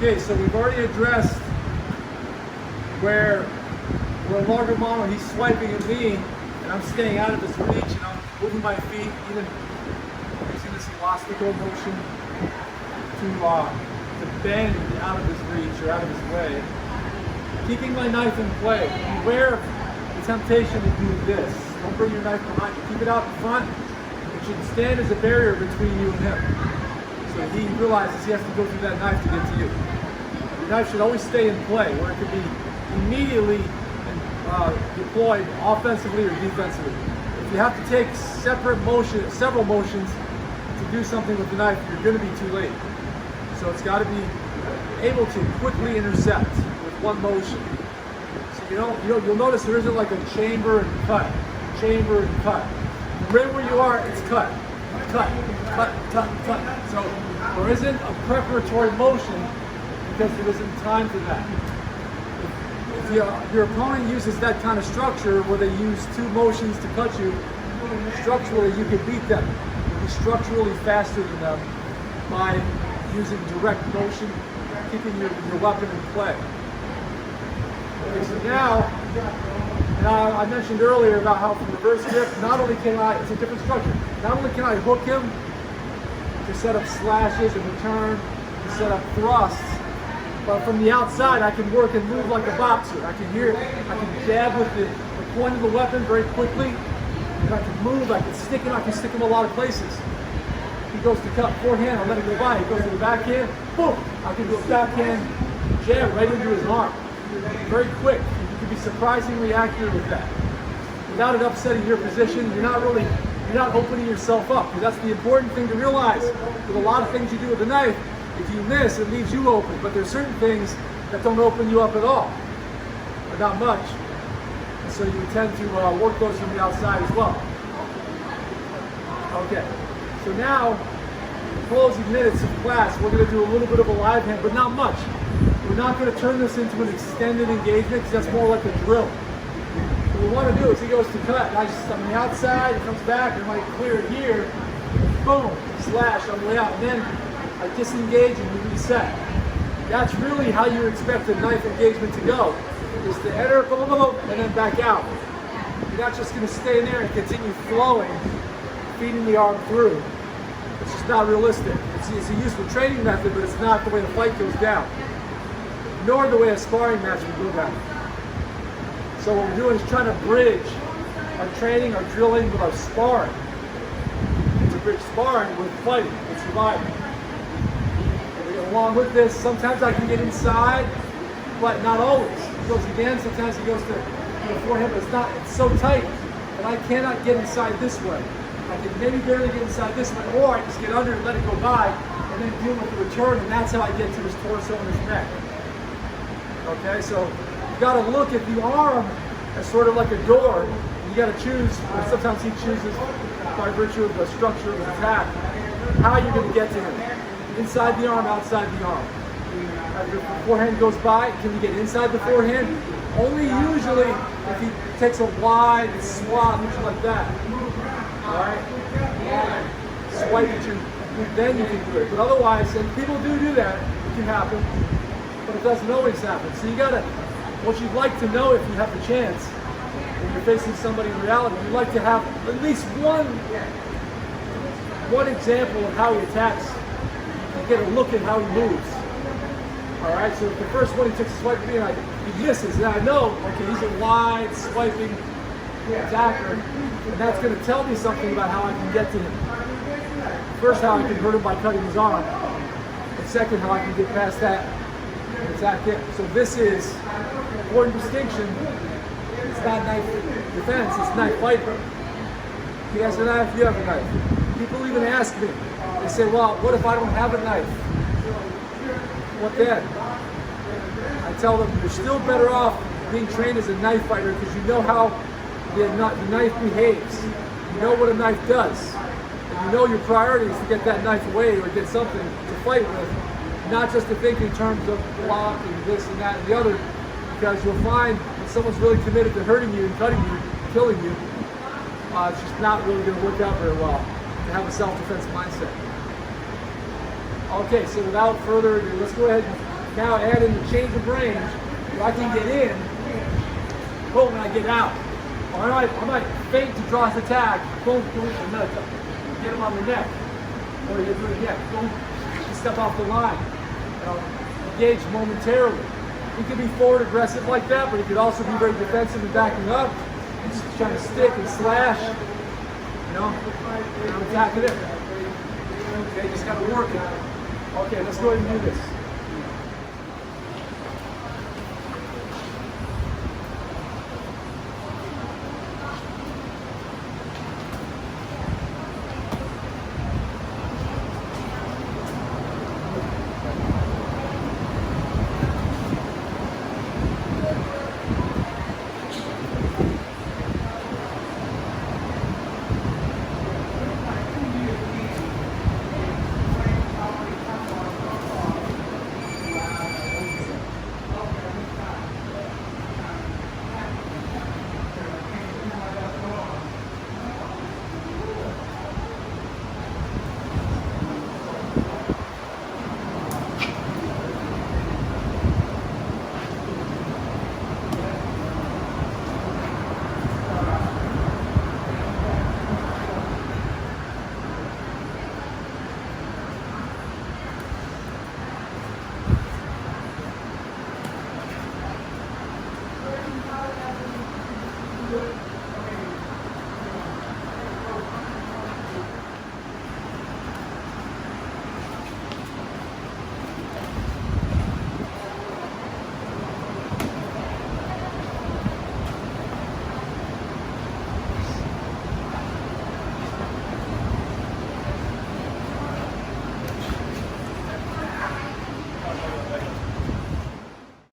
Okay, so we've already addressed where we're larger model, he's swiping at me, and I'm staying out of his reach, and I'm moving my feet, even using this elastical motion to bend out of his reach or out of his way. Keeping my knife in play. Beware of the temptation to do this. Don't bring your knife behind you. Keep it out in front. It should stand as a barrier between you and him. So he realizes he has to go through that knife to get to you. Your knife should always stay in play, where it can be immediately deployed offensively or defensively. If you have to take several motions to do something with the knife, you're going to be too late. So it's got to be able to quickly intercept with one motion. So you'll notice there isn't like a chamber and cut, chamber and cut. Right where you are, it's cut, cut, cut, cut, cut. So there isn't a preparatory motion because there isn't time for that. If your opponent uses that kind of structure where they use two motions to cut you, structurally you can beat them. You'll be structurally faster than them by using direct motion, keeping your weapon in play. Okay, so now I mentioned earlier about how from reverse grip, not only can it's a different structure, not only can I hook him to set up slashes and return, to set up thrusts, but from the outside I can work and move like a boxer. I can jab with the point of the weapon very quickly, and I can move, I can stick him a lot of places. He goes to cut forehand, I'll let him go by. He goes to the backhand, boom! I can do a backhand jab right into his arm. Very quick. You can be surprisingly accurate with that. Without it upsetting your position, you're not opening yourself up. Because that's the important thing to realize. With a lot of things you do with a knife, if you miss, it leaves you open. But there's certain things that don't open you up at all. Or not much. And so you tend to work those from the outside as well. Okay. So now, in the closing minutes of class, we're going to do a little bit of a live hand, but not much. We're not going to turn this into an extended engagement because that's more like a drill. What we want to do is he goes to cut, and I'm on the outside, he comes back, and I might clear it here, boom, slash on the way out, and then I disengage and we reset. That's really how you expect a knife engagement to go, is to enter, boom, boom, boom, and then back out. You're not just going to stay in there and continue flowing, feeding the arm through. It's just not realistic. It's a useful training method, but it's not the way the fight goes down, nor the way a sparring match would go down. So what we're doing is trying to bridge our training, our drilling with our sparring. To bridge sparring with fighting, with surviving. And along with this, sometimes I can get inside, but not always. He goes again, sometimes he goes to the forehand, but it's so tight that I cannot get inside this way. I can maybe barely get inside this way, or I just get under and let it go by, and then deal with the return, and that's how I get to his torso and his neck. Okay, so you got to look at the arm as sort of like a door. You got to choose, or sometimes he chooses by virtue of the structure of the attack, how you're going to get to him. Inside the arm, outside the arm. As the forehand goes by, can you get inside the forehand? Only usually if he takes a wide swath, like that. Alright? Swipe at you, then you can do it. But otherwise, and people do that, it can happen, but it doesn't always happen. So you gotta, what you'd like to know if you have the chance, when you're facing somebody in reality, you'd like to have at least one example of how he attacks. You get a look at how he moves. Alright, so the first one he takes a swipe at me and he misses, and I know, okay, he's a wide swiping attacker, and that's going to tell me something about how I can get to him. First, how I can hurt him by cutting his arm, and second, how I can get past that and attack him. So this is an important distinction. It's not knife defense, it's knife fighting. He has a knife, you have a knife. People even ask me, they say, well, what if I don't have a knife? What then? I tell them, you're still better off being trained as a knife fighter because you know how the knife behaves. You know what a knife does. And you know your priority is to get that knife away or get something to fight with, not just to think in terms of block and this and that and the other, because you'll find when someone's really committed to hurting you and cutting you, killing you, it's just not really going to work out very well to have a self-defense mindset. Okay, so without further ado, let's go ahead and now add in the change of range where I can get in, boom, when I get out. Or I might feint to draw his attack, boom, boom, and then get him on the neck. Or you do it again, boom, you step off the line. And I'll engage momentarily. He could be forward aggressive like that, but he could also be very defensive and backing up. He's just trying to stick and slash. You know, and I'm attacking it. Okay, just gotta work it. Okay, let's go ahead and do this.